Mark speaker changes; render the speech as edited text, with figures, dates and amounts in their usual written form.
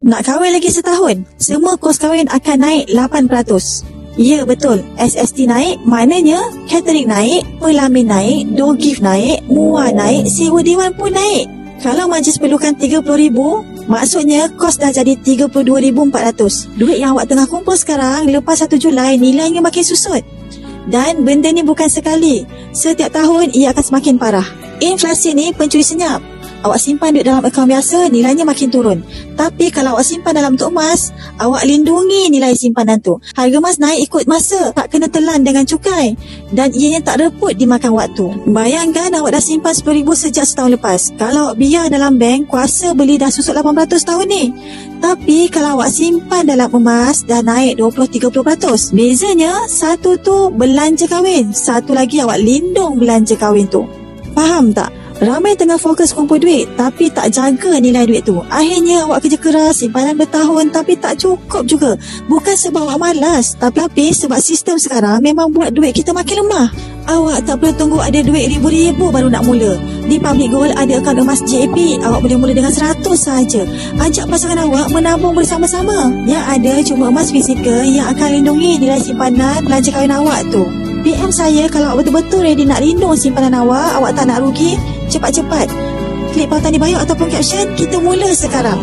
Speaker 1: Nak kahwin lagi setahun, semua kos kahwin akan naik 8%. Ya, betul. SST naik, maknanya catering naik, pelamin naik, door gift naik, muar naik, sewa dewan pun naik. Kalau majlis perlukan 30,000, maksudnya kos dah jadi 32,400. Duit yang awak tengah kumpul sekarang, lepas 1 Julai nilainya makin susut. Dan benda ni bukan sekali. Setiap tahun ia akan semakin parah. Inflasi ni pencuri senyap. Awak simpan duit dalam akaun biasa, nilainya makin turun. Tapi kalau awak simpan dalam tok emas, awak lindungi nilai simpanan tu. Harga emas naik ikut masa, tak kena telan dengan cukai. Dan ianya tak reput dimakan waktu. Bayangkan awak dah simpan 10,000 sejak setahun lepas. Kalau awak biar dalam bank, kuasa beli dah susut 8% tahun ni. Tapi kalau awak simpan dalam emas, dah naik 20-30%. Bezanya, satu tu belanja kahwin, satu lagi awak lindung belanja kahwin tu. Faham tak? Ramai tengah fokus kumpul duit tapi tak jaga nilai duit tu. Akhirnya awak kerja keras, simpanan bertahun tapi tak cukup juga. Bukan sebab awak malas, tapi sebab sistem sekarang memang buat duit kita makin lemah. Awak tak perlu tunggu ada duit ribu-ribu baru nak mula. Di Public Gold ada akaun emas JP. Awak boleh mula dengan 100 sahaja. Ajak pasangan awak menabung bersama-sama. Yang ada cuma emas fizikal yang akan lindungi nilai simpanan belanja kahwin awak tu. PM saya kalau awak betul-betul ready nak lindung simpanan awak tak nak rugi, cepat-cepat klik pautan di bio ataupun caption. Kita mula sekarang.